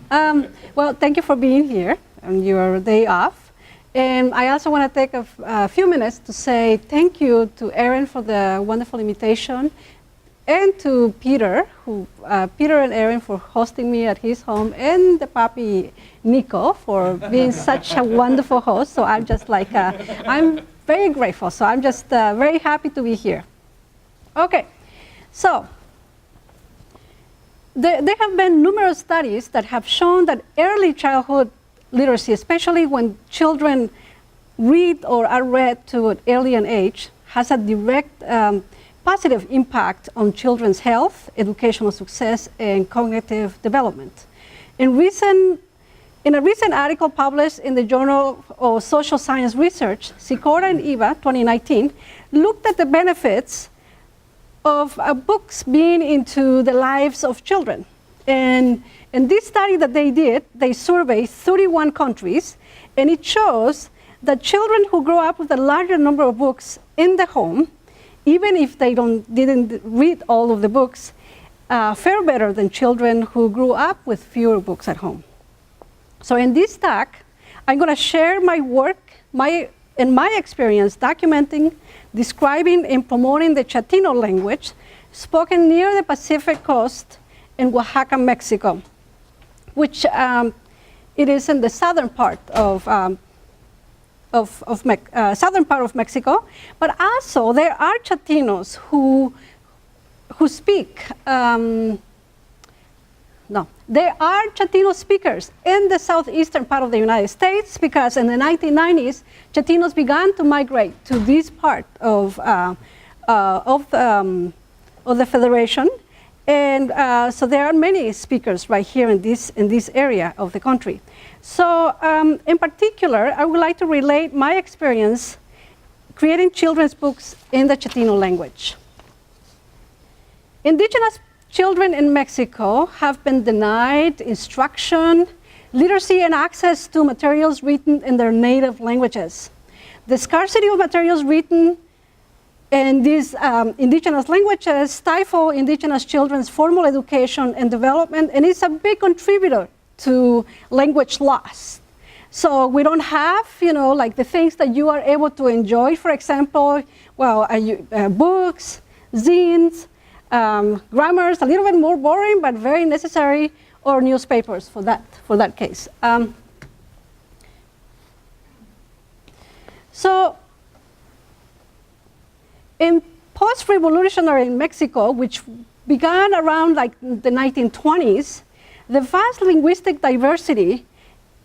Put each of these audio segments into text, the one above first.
Well, thank you for being here on your day off. And I also want to take a few minutes to say thank you to Aaron for the wonderful invitation, and to Peter, Peter and Aaron for hosting me at his home, and the puppy Nico for being such a wonderful host. So I'm just like, I'm very grateful. So I'm just very happy to be here. Okay, so there have been numerous studies that have shown that early childhood literacy, especially when children read or are read to an early age, has a direct positive impact on children's health, educational success, and cognitive development. In a recent article published in the Journal of Social Science Research, Sikora and Eva, 2019, looked at the benefits of books being into the lives of children. And in this study that they did, they surveyed 31 countries, and it shows that children who grow up with a larger number of books in the home, even if they didn't read all of the books, fare better than children who grew up with fewer books at home. So in this talk, I'm going to share my work and my experience documenting, describing, and promoting the Chatino language spoken near the Pacific coast in Oaxaca, Mexico, which it is in the southern part of Mexico, but also there are Chatinos who speak. There are Chatino speakers in the southeastern part of the United States, because in the 1990s, Chatinos began to migrate to this part of the Federation. And so there are many speakers right here in this area of the country. So in particular, I would like to relate my experience creating children's books in the Chatino language. Indigenous children in Mexico have been denied instruction, literacy, and access to materials written in their native languages. The scarcity of materials written in these indigenous languages stifle indigenous children's formal education and development, and it's a big contributor to language loss. So we don't have, like the things that you are able to enjoy, for example, books, zines, grammars, a little bit more boring, but very necessary, or newspapers for that case. So in post-revolutionary Mexico, which began around like the 1920s, the vast linguistic diversity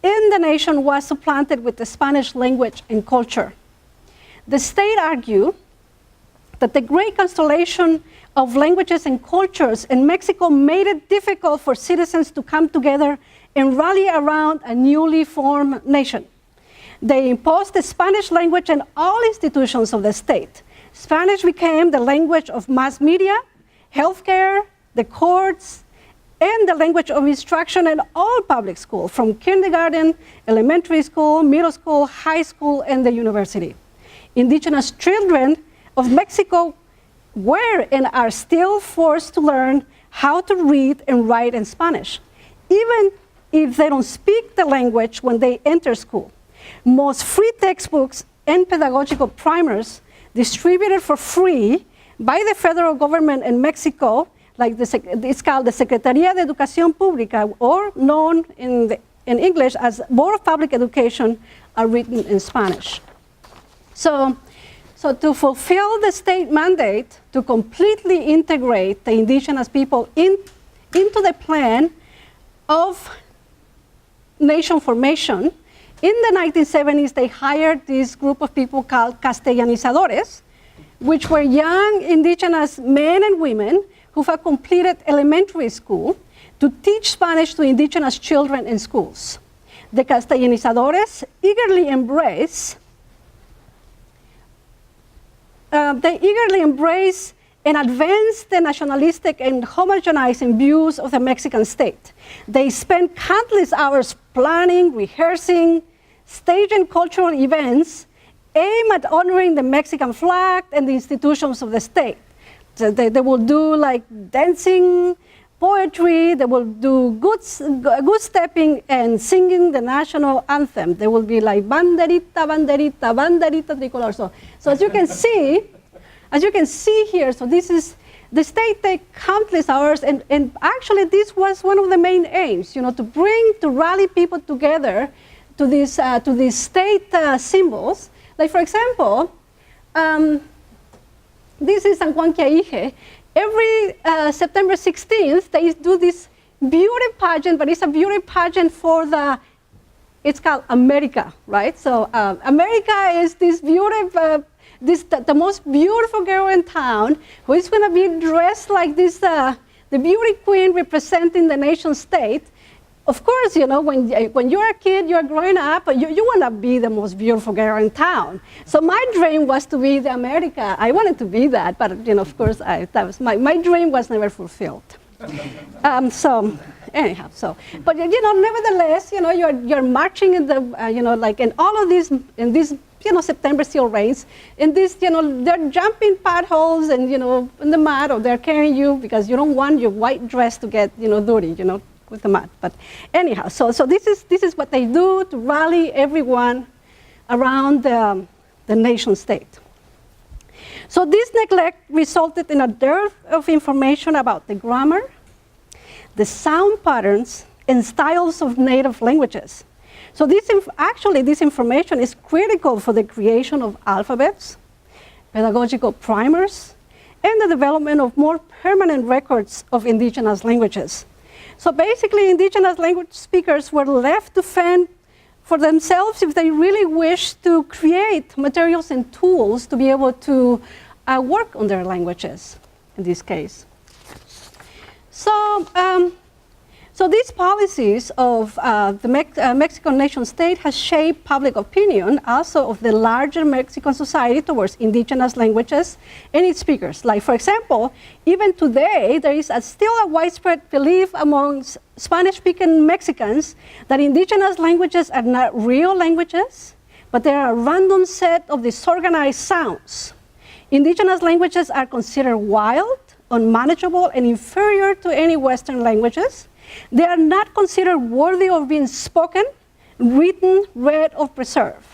in the nation was supplanted with the Spanish language and culture. The state argued that the great constellation of languages and cultures in Mexico made it difficult for citizens to come together and rally around a newly formed nation. They imposed the Spanish language in all institutions of the state. Spanish became the language of mass media, healthcare, the courts, and the language of instruction in all public schools, from kindergarten, elementary school, middle school, high school, and the university. Indigenous children of Mexico were and are still forced to learn how to read and write in Spanish, even if they don't speak the language when they enter school. Most free textbooks and pedagogical primers distributed for free by the federal government in Mexico, like it's called the Secretaría de Educación Pública, or known in English as Board of Public Education, are written in Spanish. So to fulfill the state mandate to completely integrate the indigenous people into the plan of nation formation, in the 1970s, they hired this group of people called castellanizadores, which were young indigenous men and women who have completed elementary school to teach Spanish to indigenous children in schools. The castellanizadores eagerly embrace and advance the nationalistic and homogenizing views of the Mexican state. They spend countless hours planning, rehearsing, staging cultural events aimed at honoring the Mexican flag and the institutions of the state. So they will do like dancing, poetry, they will do good stepping and singing the national anthem. They will be like banderita, banderita, banderita tricolor. So as you can see here, so this is, the state take countless hours, and actually this was one of the main aims, to rally people together to these state symbols. Like for example, this is San Juan Quiaije. Every September 16th, they do this beauty pageant, but it's a beauty pageant for it's called America, right? So America is this beauty, the most beautiful girl in town who is going to be dressed like this, the beauty queen representing the nation state. Of course, when you're a kid, you're growing up, you want to be the most beautiful girl in town. So my dream was to be the America. I wanted to be that, but of course, that was my dream was never fulfilled. So anyhow, but nevertheless, you're marching in the, like in all of these, in these, September seal rains, in this, they're jumping potholes and, in the mud, or they're carrying you because you don't want your white dress to get, dirty, with the mud. But anyhow, so this is what they do to rally everyone around the nation state. So this neglect resulted in a dearth of information about the grammar, the sound patterns, and styles of native languages. So this information is critical for the creation of alphabets, pedagogical primers, and the development of more permanent records of indigenous languages. So basically, indigenous language speakers were left to fend for themselves if they really wished to create materials and tools to be able to work on their languages, in this case. So these policies of the Mexican nation state has shaped public opinion also of the larger Mexican society towards indigenous languages and its speakers. Like, for example, even today, there is still a widespread belief among Spanish-speaking Mexicans that indigenous languages are not real languages, but they are a random set of disorganized sounds. Indigenous languages are considered wild, unmanageable, and inferior to any Western languages. They are not considered worthy of being spoken, written, read, or preserved.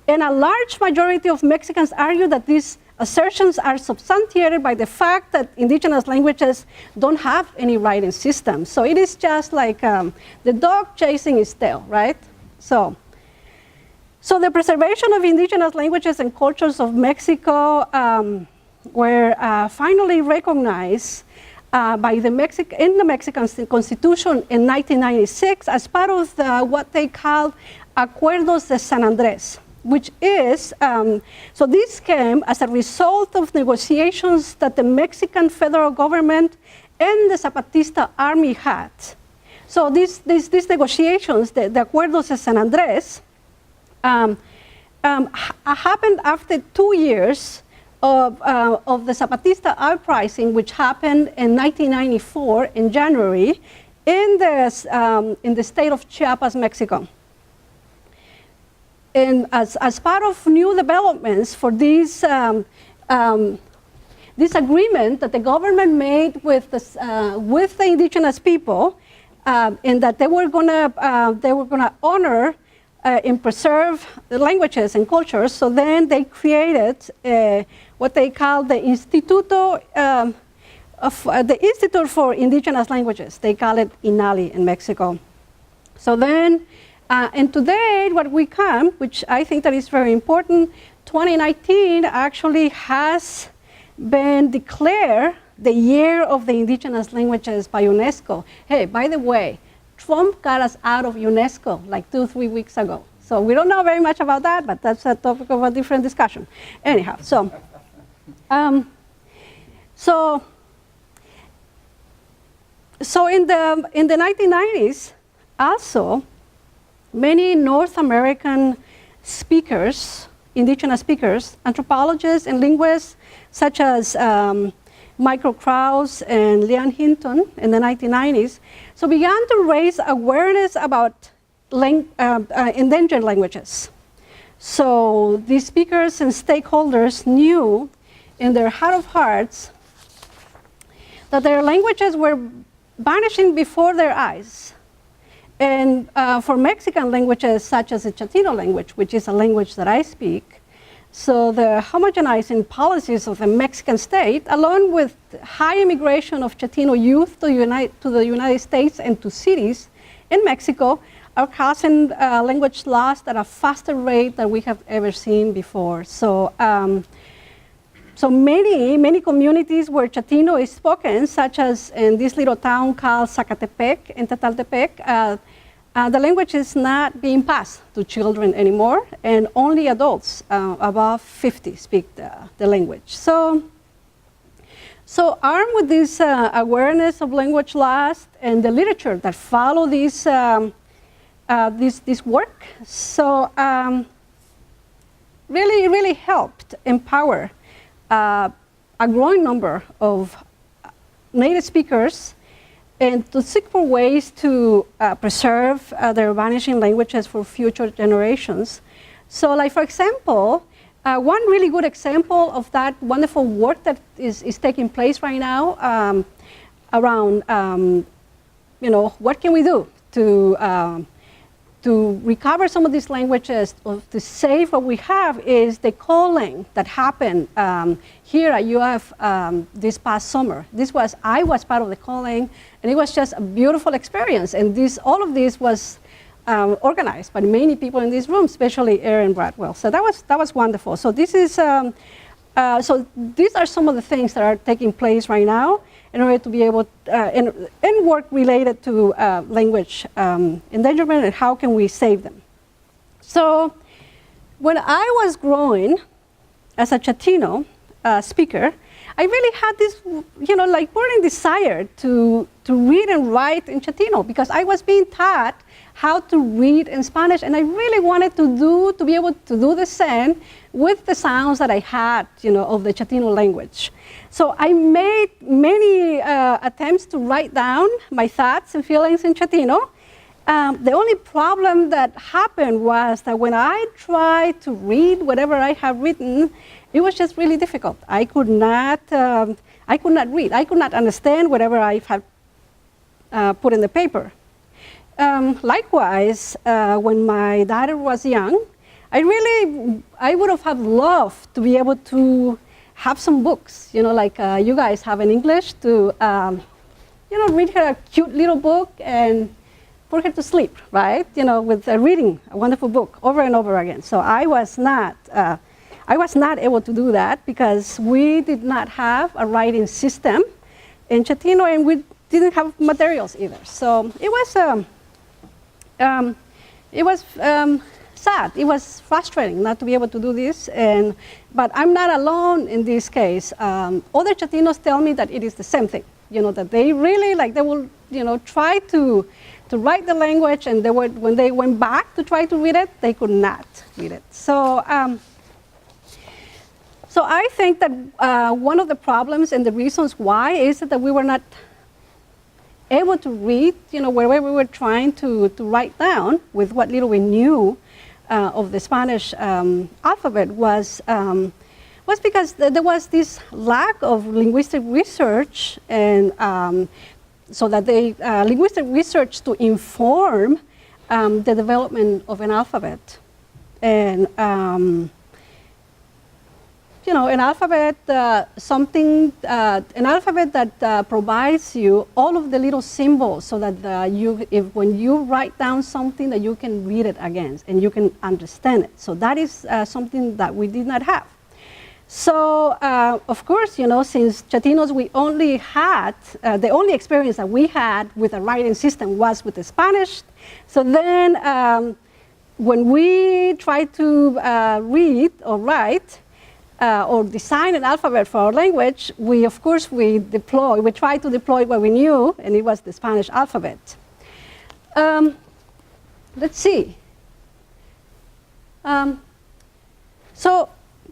And a large majority of Mexicans argue that these assertions are substantiated by the fact that indigenous languages don't have any writing system. So it is just like the dog chasing its tail, right? So the preservation of indigenous languages and cultures of Mexico were finally recognized by the Mexican Constitution in 1996 as part of what they called Acuerdos de San Andrés, which is, so this came as a result of negotiations that the Mexican federal government and the Zapatista army had. So these negotiations, the Acuerdos de San Andrés, happened after 2 years of the Zapatista uprising, which happened in 1994 in January in the state of Chiapas, Mexico. And as part of new developments for this agreement that the government made with the indigenous people, and that they were gonna honor and preserve the languages and cultures. So then they created what they call the Institute for Indigenous Languages. They call it INALI in Mexico. So then, and today what we come, which I think that is very important, 2019 actually has been declared the year of the indigenous languages by UNESCO. Hey, by the way, Trump got us out of UNESCO like 2-3 weeks ago. So we don't know very much about that, but that's a topic of a different discussion. Anyhow, so in the 1990s, also, many North American speakers, indigenous speakers, anthropologists and linguists, such as Michael Krauss and Leanne Hinton in the 1990s, so began to raise awareness about endangered languages. So these speakers and stakeholders knew in their heart of hearts that their languages were vanishing before their eyes. And for Mexican languages, such as the Chatino language, which is a language that I speak, so the homogenizing policies of the Mexican state, along with high immigration of Chatino youth to the United States and to cities in Mexico, are causing language loss at a faster rate than we have ever seen before. So, so many communities where Chatino is spoken, such as in this little town called Zacatepec in Tataltepec, the language is not being passed to children anymore, and only adults above 50 speak the language. So armed with this awareness of language loss and the literature that follow this work, so really helped empower a growing number of native speakers and to seek for ways to preserve their vanishing languages for future generations. So like, for example, one really good example of that wonderful work that is taking place right now around, you know, what can we do to recover some of these languages, or to save what we have, is the calling that happened here at UF this past summer. I was part of the calling, and it was just a beautiful experience. And all of this was organized by many people in this room, especially Aaron Bradwell. So that was wonderful. So this is, so these are some of the things that are taking place right now in order to be able, and work related to language endangerment and how can we save them. So when I was growing as a Chatino speaker, I really had this, you know, like burning desire to read and write in Chatino, because I was being taught how to read in Spanish, and I really wanted to be able to do the same with the sounds that I had, you know, of the Chatino language. So I made many attempts to write down my thoughts and feelings in Chatino. The only problem that happened was that when I tried to read whatever I have written, it was just really difficult. I could not read. I could not understand whatever I had put in the paper. Likewise, when my daughter was young, I would have loved to be able to have some books, you know, like you guys have in English, to, you know, read her a cute little book and put her to sleep, right? You know, with reading a wonderful book over and over again. So I was not able to do that because we did not have a writing system in Chatino, and we didn't have materials either. So it was sad. It was frustrating not to be able to do this, but I'm not alone in this case. Other Chatinos tell me that it is the same thing. You know, that they really, like, they will, you know, try to write the language, and when they went back to try to read it, they could not read it. So, so I think that one of the problems and the reasons why is that we were not able to read, you know, wherever we were trying to write down with what little we knew of the Spanish alphabet was because there was this lack of linguistic research, and so that linguistic research to inform the development of an alphabet. And you know, an alphabet, an alphabet that provides you all of the little symbols, so that when you write down something, that you can read it again and you can understand it. So that is something that we did not have. So of course, you know, since Chatinos, we only had the only experience that we had with a writing system was with the Spanish. So then, when we tried to read or write, or design an alphabet for our language, we tried to deploy what we knew, and it was the Spanish alphabet. Let's see.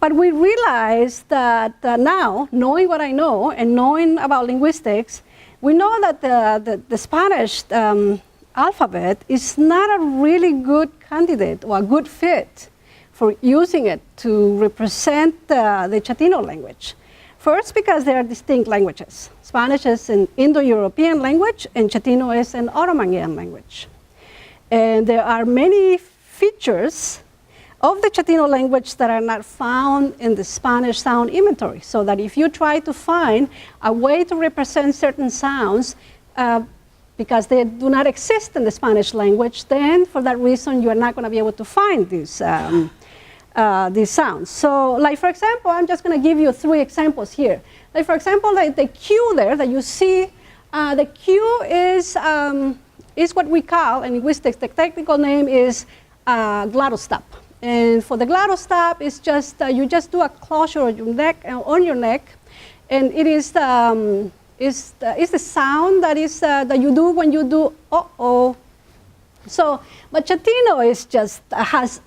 But we realized that now, knowing what I know and knowing about linguistics, we know that the Spanish alphabet is not a really good candidate or a good fit for using it to represent the Chatino language. First, because they are distinct languages. Spanish is an Indo-European language, and Chatino is an Ottomanian language. And there are many features of the Chatino language that are not found in the Spanish sound inventory. So that if you try to find a way to represent certain sounds, because they do not exist in the Spanish language, then for that reason, you are not going to be able to find these sounds. So, like for example, I'm just going to give you 3 examples here. Like for example, like the Q there that you see, the Q is what we call, in linguistics, the technical name is glottal stop. And for the glottal stop, it's just you just do a closure on your neck, and it is the sound that you do when you do uh-oh. So, but Chatino is just has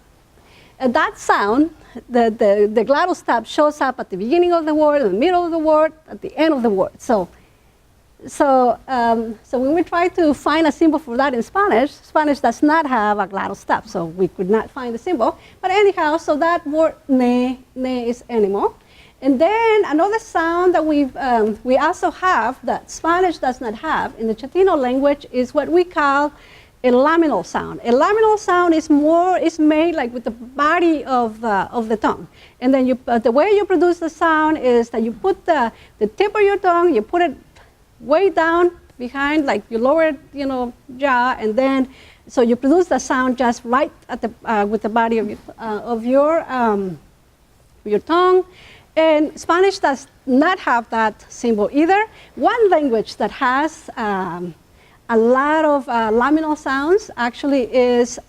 that sound. The glottal stop shows up at the beginning of the word, in the middle of the word, at the end of the word. So when we try to find a symbol for that in Spanish, Spanish does not have a glottal stop, so we could not find the symbol. But anyhow, so that word ne is animal. And then another sound that we also have that Spanish does not have in the Chatino language is what we call a laminal sound. A laminal sound is made like with the body of the tongue. And then the way you produce the sound is that you put the tip of your tongue, you put it way down behind, like your lower, jaw, and then so you produce the sound just right at the with the body of your tongue. And Spanish does not have that symbol either. One language that has a lot of laminal sounds actually is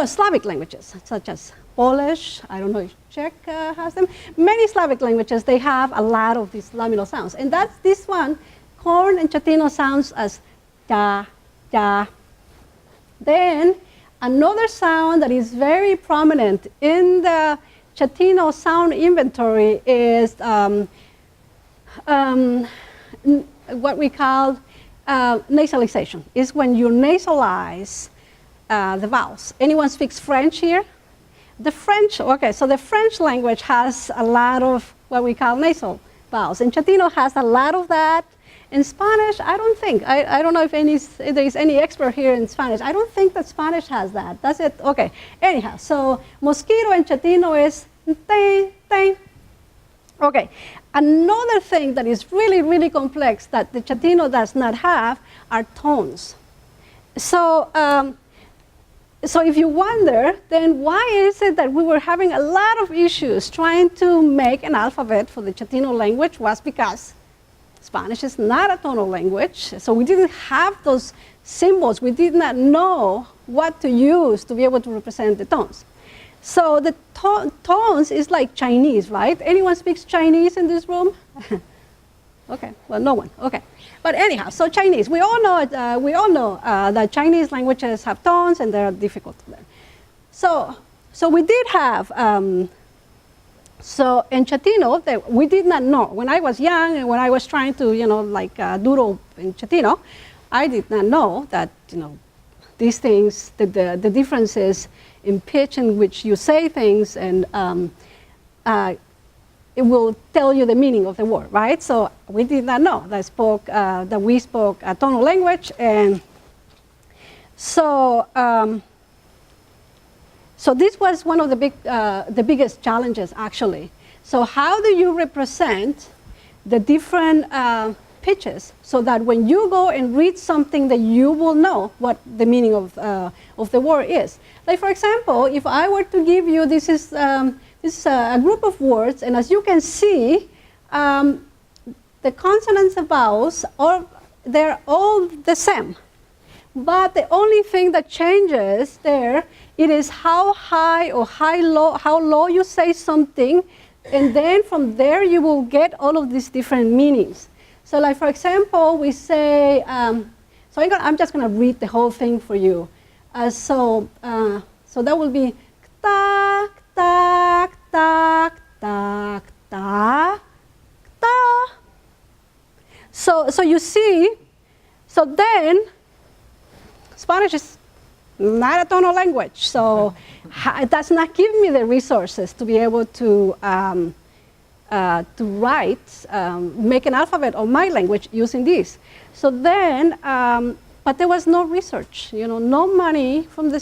Slavic languages such as Polish. I don't know if Czech has them. Many Slavic languages, they have a lot of these laminal sounds. And that's this one, corn and Chatino sounds as da, da. Then another sound that is very prominent in the Chatino sound inventory is what we call nasalization. Is when you nasalize the vowels. Anyone speaks French here? The French, okay, so the French language has a lot of what we call nasal vowels, and Chatino has a lot of that. In Spanish, I don't think, I don't know if there is any expert here in Spanish. I don't think that Spanish has that. Does it? Okay, anyhow, so mosquito in Chatino is te, te. Okay, another thing that is really, really complex that the Chatino does not have are tones. So if you wonder, then why is it that we were having a lot of issues trying to make an alphabet for the Chatino language was because Spanish is not a tonal language, so we didn't have those symbols. We did not know what to use to be able to represent the tones. So the tones is like Chinese, right? Anyone speaks Chinese in this room? Okay, well, no one. Okay, but anyhow, so Chinese. We all know that Chinese languages have tones, and they are difficult to learn. So we did have. So in Chatino, we did not know. When I was young and when I was trying to, doodle in Chatino, I did not know that, these things, the differences in pitch in which you say things, and it will tell you the meaning of the word, right? So we did not know that we spoke a tonal language, and so this was one of the biggest challenges, actually. So how do you represent the different pitches so that when you go and read something that you will know what the meaning of the word is? Like for example, if I were to give you, this is a group of words, and as you can see, the consonants and vowels, they're all the same. But the only thing that changes there, it is how high or how low you say something, and then from there you will get all of these different meanings. So like for example, we say, so I'm just going to read the whole thing for you. So that will be tak, tak, tak, tak, tak, tak. So you see, so then Spanish is not a tonal language, so it does not give me the resources to be able to to write, make an alphabet of my language using this. So then, but there was no research, no money from the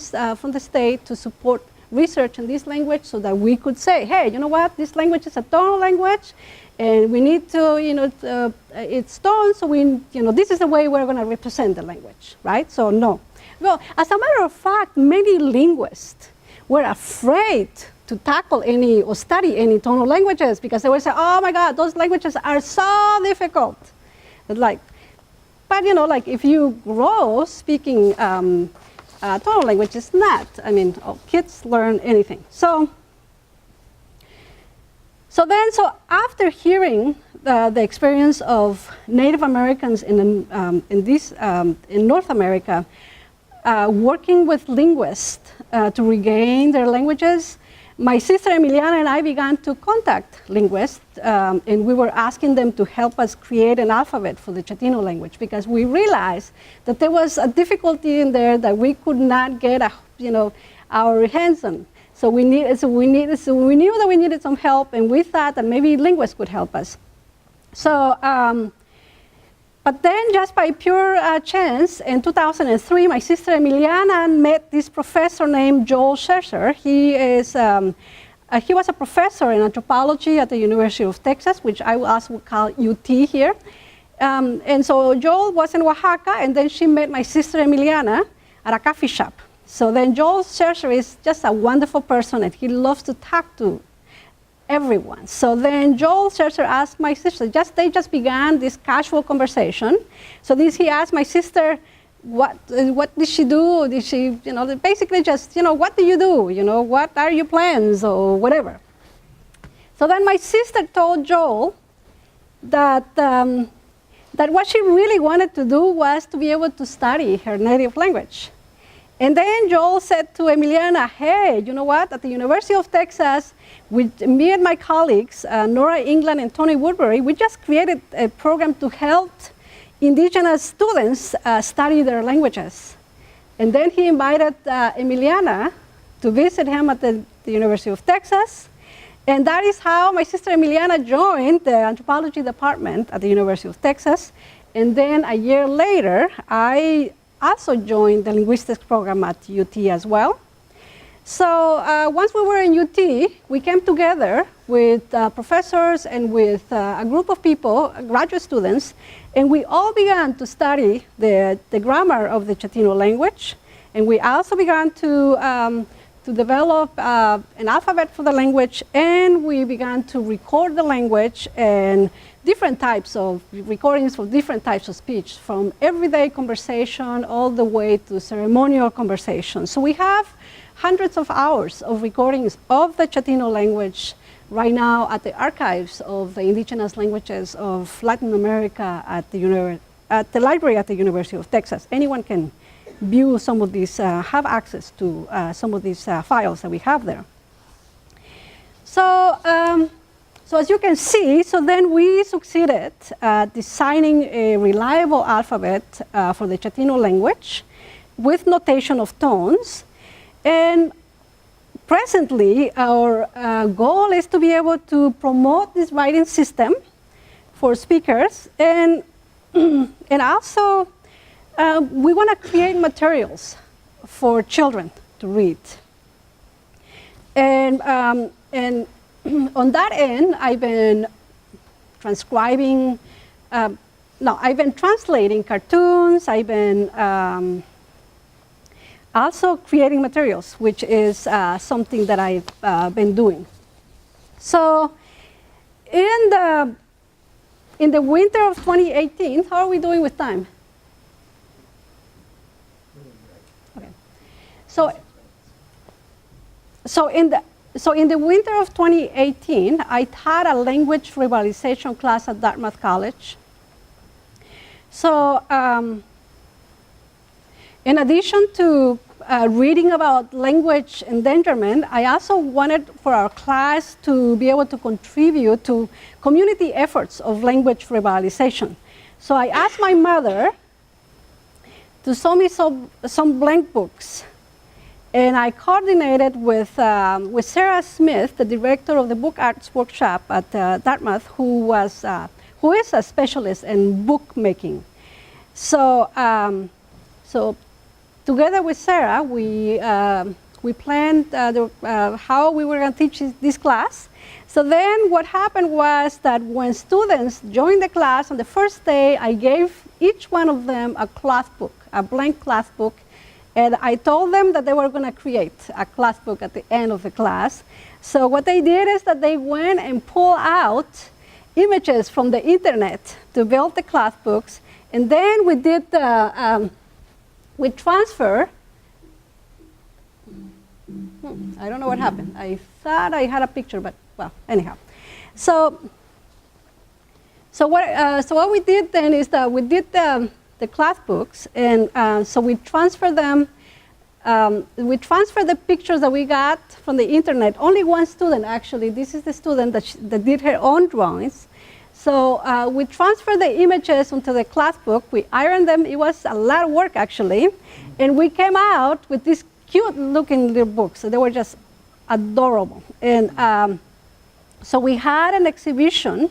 state to support research in this language so that we could say, hey, you know what, this language is a tonal language, and we need to, it's tone, so this is the way we're going to represent the language, right? So no. Well, as a matter of fact, many linguists were afraid to tackle any or study any tonal languages because they would say, oh my God, those languages are so difficult. But like if you grow speaking tonal language, it's not. I mean, kids learn anything. So after hearing the experience of Native Americans in North America, working with linguists to regain their languages, my sister Emiliana and I began to contact linguists, and we were asking them to help us create an alphabet for the Chatino language because we realized that there was a difficulty in there that we could not get, our hands on. So we knew that we needed some help, and we thought that maybe linguists could help us. So, but then just by pure chance, in 2003, my sister Emiliana met this professor named Joel Scherzer. He was a professor in anthropology at the University of Texas, which I also would call UT here. And so Joel was in Oaxaca, and then she met my sister Emiliana at a coffee shop. So then Joel Scherzer is just a wonderful person, and he loves to talk to everyone. So then Joel Scherzer asked my sister, they just began this casual conversation. So he asked my sister, what did she do? Did she, basically just, what do you do? What are your plans or whatever? So then my sister told Joel that what she really wanted to do was to be able to study her native language. And then Joel said to Emiliana, hey, you know what? At the University of Texas, with me and my colleagues, Nora England and Tony Woodbury, we just created a program to help Indigenous students study their languages. And then he invited Emiliana to visit him at the University of Texas. And that is how my sister Emiliana joined the anthropology department at the University of Texas. And then a year later, I also joined the linguistics program at UT as well. So once we were in UT, we came together with professors and with a group of people, graduate students, and we all began to study the grammar of the Chatino language. And we also began to develop an alphabet for the language, and we began to record the language and different types of recordings for different types of speech, from everyday conversation all the way to ceremonial conversation. So we have hundreds of hours of recordings of the Chatino language right now at the archives of the indigenous languages of Latin America at the library at the University of Texas. Anyone can view some of these, have access to some of these files that we have there. So as you can see, so then we succeeded designing a reliable alphabet for the Chatino language with notation of tones. And presently, our goal is to be able to promote this writing system for speakers, and also we want to create materials for children to read. And on that end, I've been transcribing, I've been translating cartoons, I've been also creating materials, which is something that I've been doing. So in the winter of 2018, how are we doing with time? Okay. So in the winter of 2018, I taught a language revitalization class at Dartmouth College. So in addition to reading about language endangerment, I also wanted for our class to be able to contribute to community efforts of language revitalization. So I asked my mother to sew me some blank books. And I coordinated with Sarah Smith, the director of the Book Arts Workshop at Dartmouth, who is a specialist in bookmaking. So, so together with Sarah, we planned how we were going to teach this class. So then what happened was that when students joined the class on the first day, I gave each one of them a class book, a blank class book. And I told them that they were going to create a class book at the end of the class. So what they did is that they went and pulled out images from the internet to build the class books. And then we did we transfer. I don't know what happened. I thought I had a picture, but well, anyhow. So what we did then is that we did the class books, and so we transfer them. We transfer the pictures that we got from the internet. Only one student, actually. This is the student that did her own drawings. So we transfer the images onto the class book. We ironed them. It was a lot of work, actually. And we came out with these cute-looking little books. So they were just adorable. And so we had an exhibition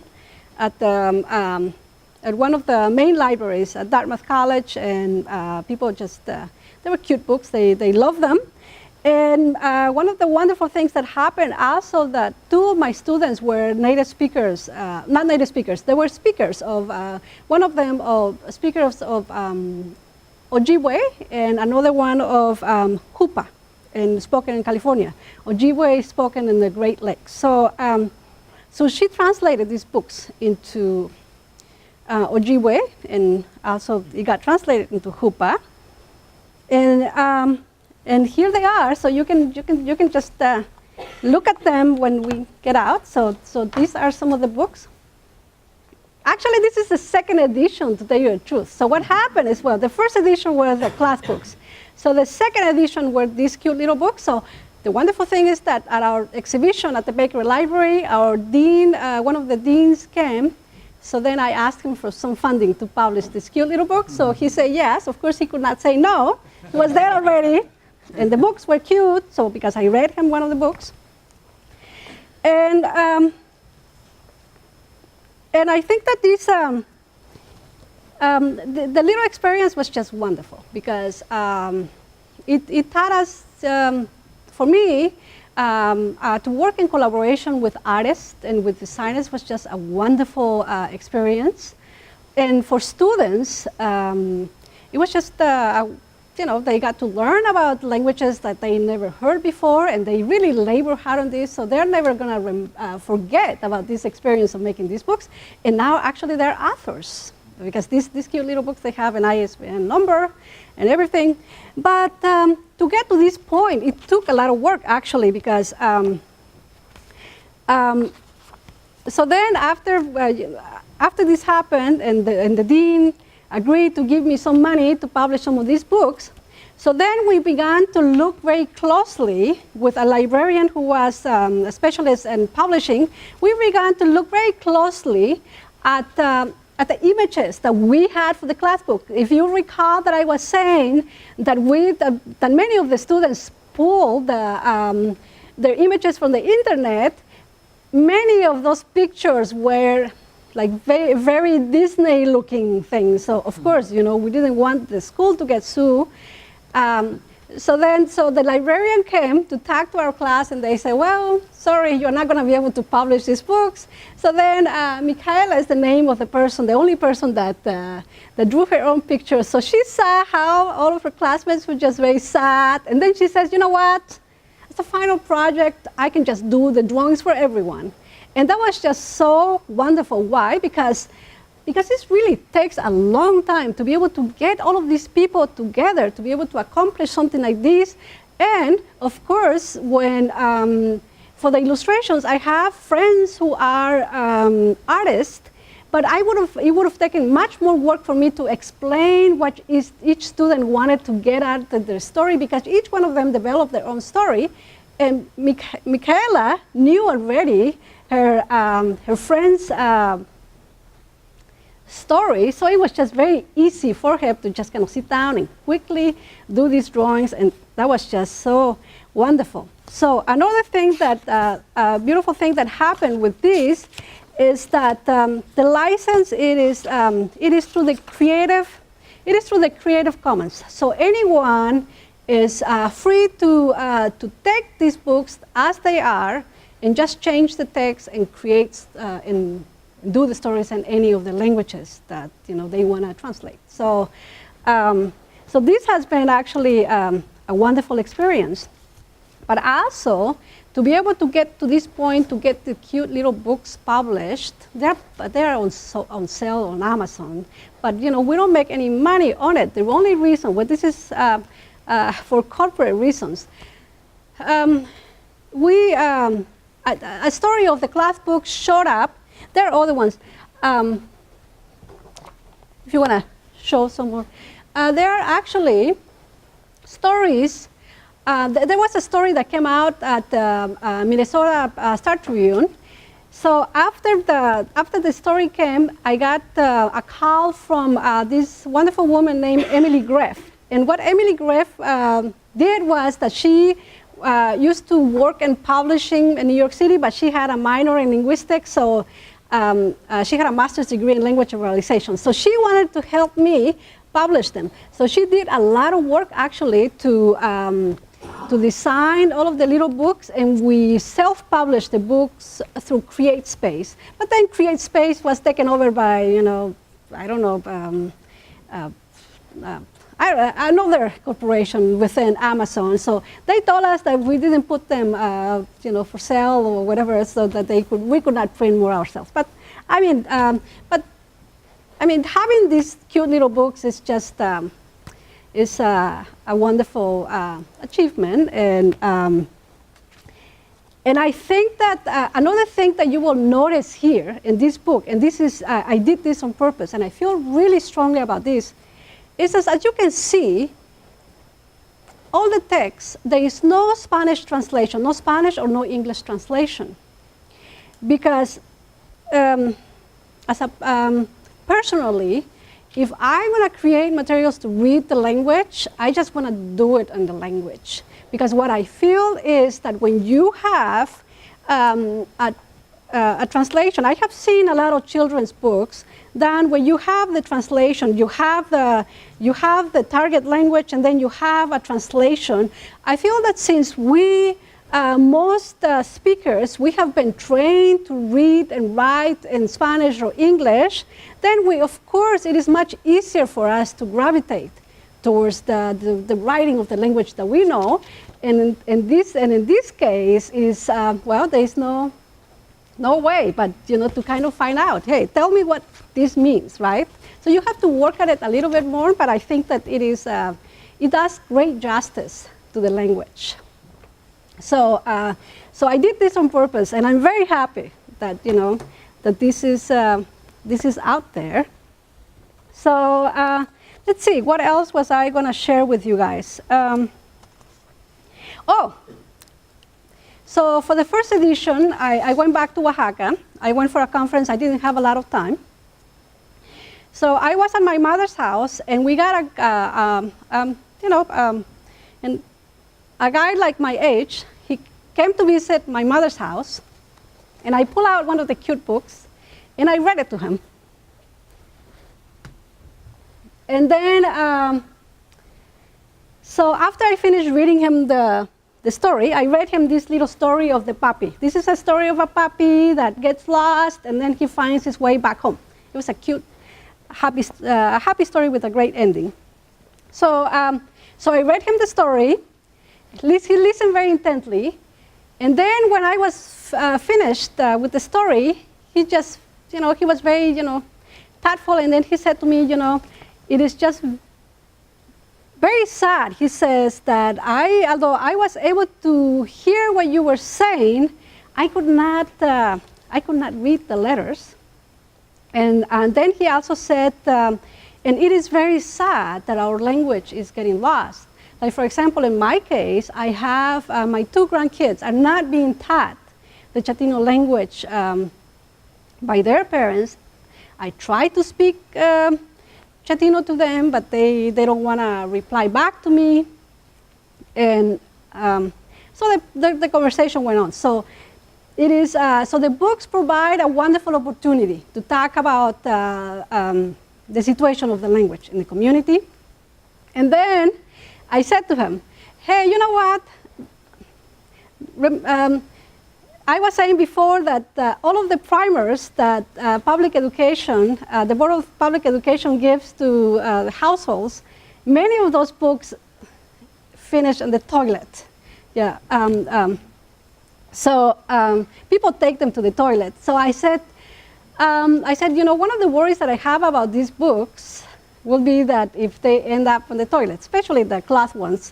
at one of the main libraries at Dartmouth College, and people just, they were cute books. They loved them. And one of the wonderful things that happened also that two of my students were native speakers, not native speakers, they were speakers of, one of them speakers of Ojibwe, and another one of Hupa, and spoken in California. Ojibwe is spoken in the Great Lakes. So, so she translated these books into Ojibwe, and also it got translated into Hupa. And here they are. So you can just look at them when we get out. So these are some of the books. Actually, this is the second edition, to tell you the truth. So what happened is, well, the first edition were the class books. So the second edition were these cute little books. So the wonderful thing is that at our exhibition at the Baker Library, our dean, one of the deans came. So then I asked him for some funding to publish this cute little book. So he said yes. Of course, he could not say no. He was there already. And the books were cute, so because I read him one of the books. And I think that this, the little experience was just wonderful, because it taught us, for me, to work in collaboration with artists and with designers was just a wonderful experience. And for students, it was just, you know, they got to learn about languages that they never heard before, and they really labor hard on this, so they're never going to forget about this experience of making these books. And now, actually, they're authors, because these cute little books, they have an ISBN number and everything. But to get to this point, it took a lot of work, actually, because so then after this happened, and the dean agreed to give me some money to publish some of these books. So then we began to look very closely with a librarian who was a specialist in publishing. We began to look very closely at the images that we had for the class book. If you recall that I was saying that that many of the students pulled their images from the internet, many of those pictures were like very, very Disney-looking things. So of course, you know, we didn't want the school to get sued. So the librarian came to talk to our class, and they said, well, sorry, you're not going to be able to publish these books. So then Michaela is the name of the person, the only person that drew her own picture. So she saw how all of her classmates were just very sad. And then she says, you know what? As a final project, I can just do the drawings for everyone. And that was just so wonderful. Why? Because this really takes a long time to be able to get all of these people together, to be able to accomplish something like this. And of course, when for the illustrations, I have friends who are artists, but it would have taken much more work for me to explain what each student wanted to get out of their story, because each one of them developed their own story. And Michaela knew already her friend's story, so it was just very easy for him to just kind of sit down and quickly do these drawings, and that was just so wonderful. So another thing that, beautiful thing that happened with this is that the license, it is through the Creative Commons. So anyone is free to take these books as they are and just change the text and create and do the stories in any of the languages that they want to translate. So, so this has been actually a wonderful experience. But also, to be able to get to this point, to get the cute little books published, they're on sale on Amazon. But we don't make any money on it. The only reason, well, this is for corporate reasons. A story of the class book showed up. There are other ones. If you want to show some more. There are actually stories. There was a story that came out at the Minnesota Star Tribune. So after the story came, I got a call from this wonderful woman named Emily Greff. And what Emily Greff did was that she used to work in publishing in New York City, but she had a minor in linguistics, so she had a master's degree in language revitalization. So she wanted to help me publish them. So she did a lot of work actually to design all of the little books, and we self-published the books through CreateSpace. But then CreateSpace was taken over by, I don't know, another corporation within Amazon. So they told us that we didn't put them, for sale or whatever, so that we could not print more ourselves. But I mean, having these cute little books is just is a wonderful achievement, and I think that another thing that you will notice here in this book, and this is I did this on purpose, and I feel really strongly about this, is that as you can see, all the text, there is no Spanish translation, no Spanish or no English translation, because personally, if I want to create materials to read the language, I just want to do it in the language. Because what I feel is that when you have a translation, I have seen a lot of children's books, then when you have the translation, you have the target language, and then you have a translation. I feel that since we, most speakers, we have been trained to read and write in Spanish or English, then of course, it is much easier for us to gravitate towards the writing of the language that we know. And in this case is, well, there's no way but to kind of find out, hey, tell me what this means, right? So you have to work at it a little bit more, but I think that it does great justice to the language. So so I did this on purpose, and I'm very happy that that this is out there. So let's see, what else was I going to share with you guys? So for the first edition, I went back to Oaxaca. I went for a conference. I didn't have a lot of time. So I was at my mother's house, and we got and a guy like my age. He came to visit my mother's house, and I pulled out one of the cute books, and I read it to him. And then, so after I finished reading him the story, I read him this little story of the puppy. This is a story of a puppy that gets lost, and then he finds his way back home. It was a cute, happy story with a great ending. So, so I read him the story. He listened very intently, and then when I was finished with the story, he just, he was very, thoughtful, and then he said to me, it is just very sad. He says that although I was able to hear what you were saying, I could not read the letters. And then he also said, and it is very sad that our language is getting lost. Like, for example, in my case, I have my 2 grandkids are not being taught the Chatino language by their parents. I try to speak Chatino to them, but they don't want to reply back to me. And so the conversation went on. So it is, so the books provide a wonderful opportunity to talk about the situation of the language in the community. And then I said to him, hey, you know what? I was saying before that all of the primers that public education, the Board of Public Education gives to the households, many of those books finish in the toilet. Yeah. So people take them to the toilet. So I said, you know, one of the worries that I have about these books will be that if they end up in the toilet, especially the cloth ones.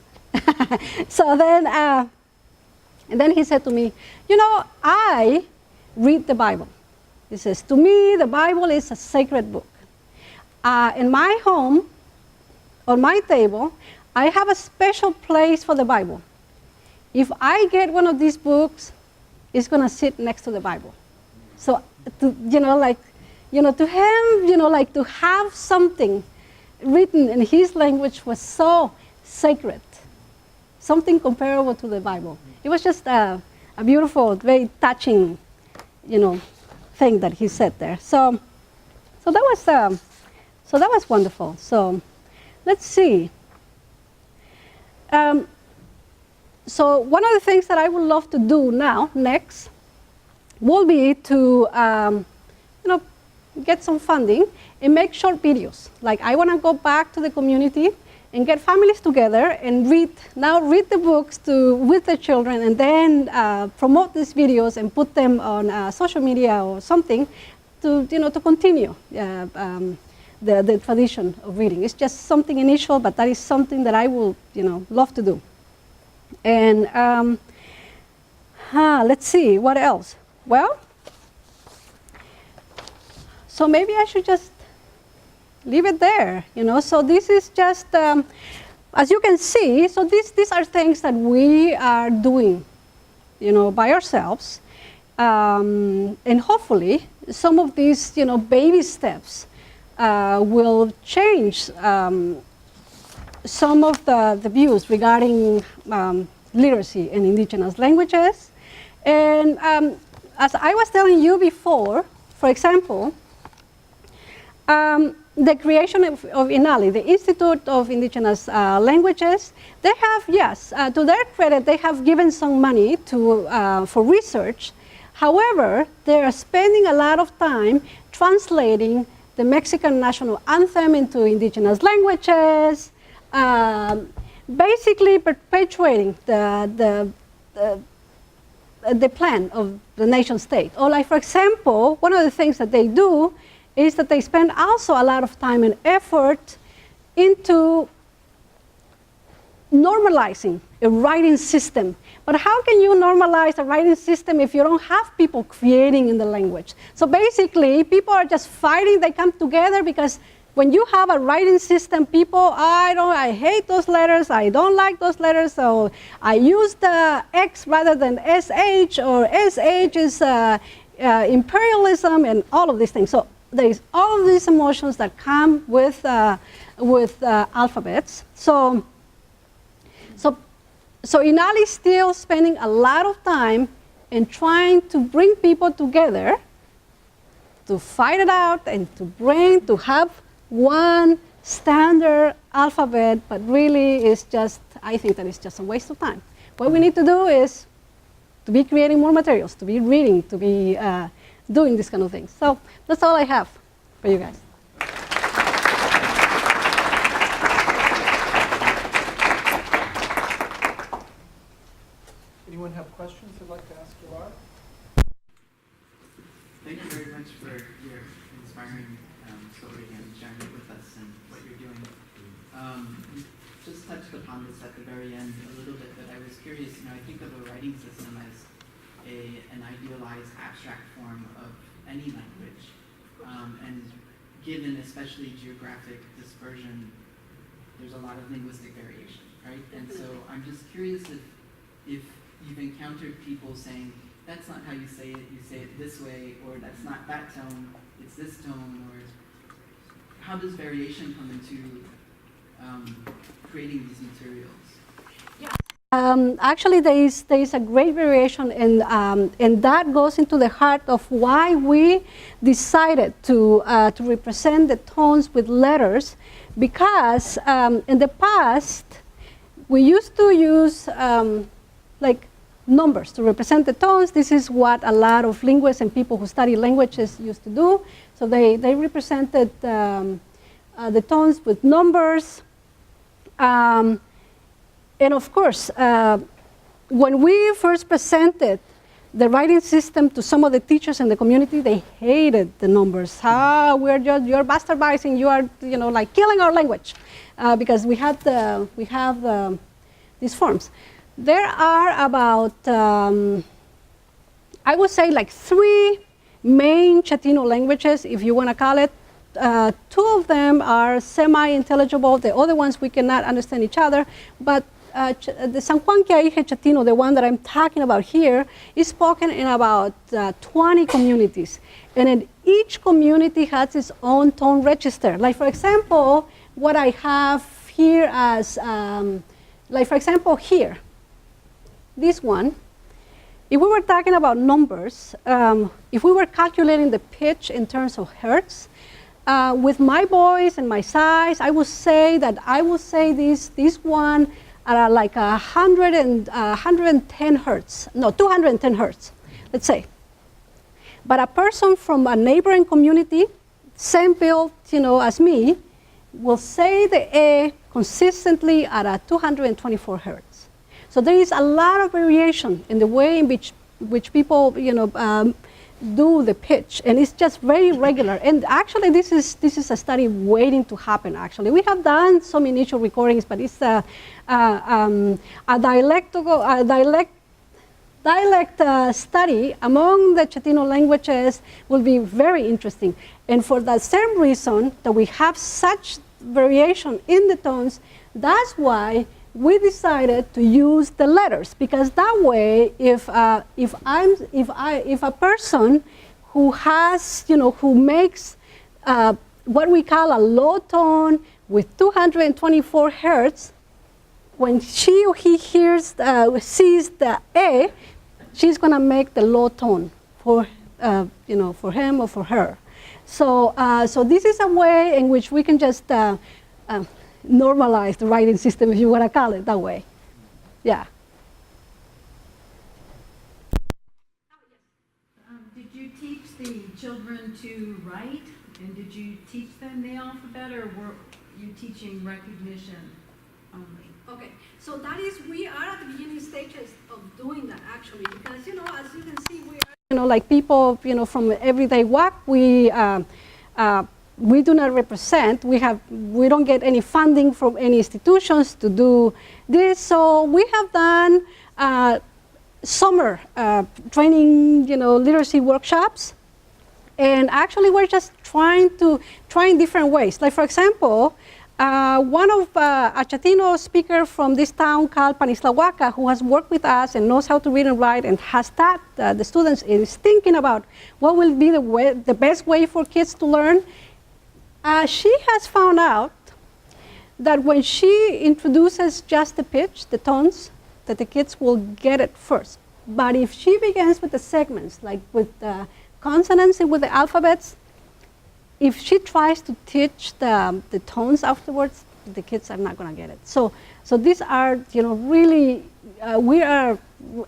So then, and then he said to me, you know, I read the Bible. He says, to me, the Bible is a sacred book. In my home, on my table, I have a special place for the Bible. If I get one of these books, it's going to sit next to the Bible. So, you know, like, you know, to him, you know, like to have something written in his language was so sacred, something comparable to the Bible. It was just a beautiful, very touching, you know, thing that he said there. So that was wonderful. So let's see. So one of the things that I would love to do now, next, will be to, you know, get some funding and make short videos. Like I want to go back to the community and get families together and read the books with the children, and then promote these videos and put them on social media or something to, you know, to continue the tradition of reading. It's just something initial, but that is something that I will, you know, love to do. And let's see, what else? Well, so maybe I should just leave it there, you know. So this is just, as you can see, so these are things that we are doing, you know, by ourselves. And hopefully some of these, you know, baby steps will change some of the views regarding literacy in indigenous languages. And as I was telling you before, for example, the creation of INALI, the Institute of Indigenous Languages, they have, yes, to their credit, they have given some money for research. However, they are spending a lot of time translating the Mexican national anthem into indigenous languages, basically perpetuating the plan of the nation state. Or like, for example, one of the things that they do is that they spend also a lot of time and effort into normalizing a writing system. But how can you normalize a writing system if you don't have people creating in the language? So basically, people are just fighting. They come together because when you have a writing system, people, I hate those letters, I don't like those letters, so I use the X rather than SH, or SH is imperialism, and all of these things. So there is all of these emotions that come with alphabets. So INALI is still spending a lot of time in trying to bring people together to fight it out and to have one standard alphabet, but really it's just, I think that it's just a waste of time. What we need to do is to be creating more materials, to be reading, to be doing this kind of things. So that's all I have for you guys. Anyone have questions they'd like to ask Hilaria? Thank you very much for your inspiring story and sharing it with us and what you're doing. You just touched upon this at the very end a little bit, but I was curious, you know, I think of a writing system as an idealized abstract form of any language. And given especially geographic dispersion, there's a lot of linguistic variation, right? And so I'm just curious if you've encountered people saying, that's not how you say it this way, or that's not that tone, it's this tone, or how does variation come into creating these materials? Actually, there is a great variation, and that goes into the heart of why we decided to represent the tones with letters, because in the past, we used to use like numbers to represent the tones. This is what a lot of linguists and people who study languages used to do. So they represented the tones with numbers. And of course, when we first presented the writing system to some of the teachers in the community, they hated the numbers. You're bastardizing, you are, like killing our language, because we have these forms. There are about, I would say, like 3 main Chatino languages, if you want to call it. 2 of them are semi-intelligible. The other ones we cannot understand each other, but the San Juan Quiaije Chatino, the one that I'm talking about here, is spoken in about 20 communities. And in each community has its own tone register. Like, for example, what I have here as, like, for example, here, this one, if we were talking about numbers, if we were calculating the pitch in terms of hertz, with my voice and my size, I would say this one at like 110 hertz, no, 210 hertz, let's say. But a person from a neighboring community, same build, as me, will say the A consistently at a 224 hertz. So there is a lot of variation in the way in which people, do the pitch, and it's just very regular. And actually, this is a study waiting to happen. Actually, we have done some initial recordings, but it's a dialect study among the Chatino languages will be very interesting. And for the same reason that we have such variation in the tones, that's why we decided to use the letters, because that way, if a person who has, who makes what we call a low tone with 224 hertz, when she or he sees the A, she's going to make the low tone for for him or for her. So this is a way in which we can just normalize the writing system, if you want to call it that way. Yeah. Did you teach the children to write, and did you teach them the alphabet, or were you teaching recognition only? Okay, so that is, we are at the beginning stages of doing that, actually, because, as you can see, we are, like people, from everyday walk, we do not represent. We don't get any funding from any institutions to do this. So we have done summer training, literacy workshops, and actually we're just trying different ways. Like, for example, one of a Chatino speaker from this town called Panislahuaca, who has worked with us and knows how to read and write and has taught the students, is thinking about what will be the best way for kids to learn. She has found out that when she introduces just the pitch, the tones, that the kids will get it first. But if she begins with the segments, like with the consonants and with the alphabets, if she tries to teach the tones afterwards, the kids are not going to get it. So these are, really, we are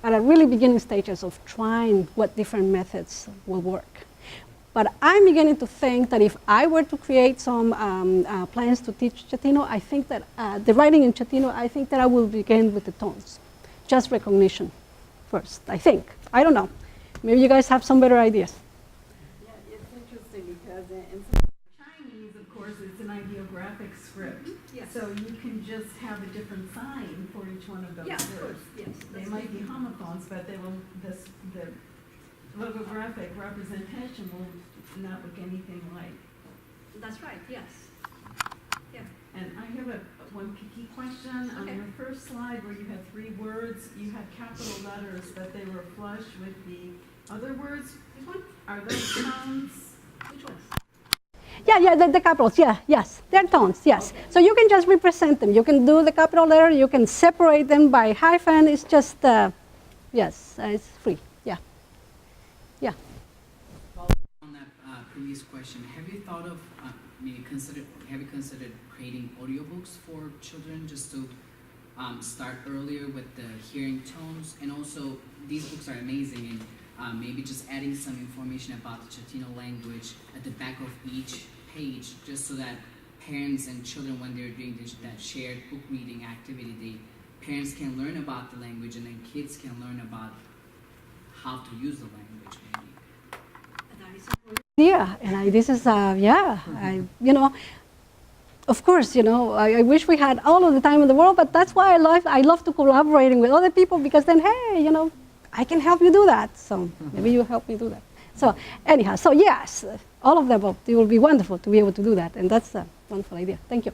at a really beginning stages of trying what different methods will work. But I'm beginning to think that if I were to create some plans to teach Chatino, I think that the writing in Chatino, I think that I will begin with the tones, just recognition first, I think. I don't know. Maybe you guys have some better ideas. Yeah, it's interesting because in Chinese, of course, it's an ideographic script. Yes. So you can just have a different sign for each one of those Yeah, of words. course, yes. They might be homophones, but they will, the logographic representation will not look anything like. That's right, yes. Yeah. And I have one key question. On Okay. your first slide where you had 3 words, you had capital letters, but they were flush with the other words. This one? Are those tones Which ones? Yeah, the capitals, yes. They're tones, yes. So you can just represent them. You can do the capital letter, you can separate them by hyphen. It's just, yes, it's free, yeah. On that previous question, have you thought of have you considered creating audiobooks for children just to start earlier with the hearing tones? And also, these books are amazing, and maybe just adding some information about the Chatino language at the back of each page, just so that parents and children, when they're doing that shared book reading activity, parents can learn about the language, and then kids can learn about how to use the language, maybe. Yeah, and this is, of course, I wish we had all of the time in the world, but that's why I love to collaborating with other people, because then, hey, I can help you do that. So maybe you help me do that. So anyhow, so yes, all of them, it will be wonderful to be able to do that. And that's a wonderful idea. Thank you.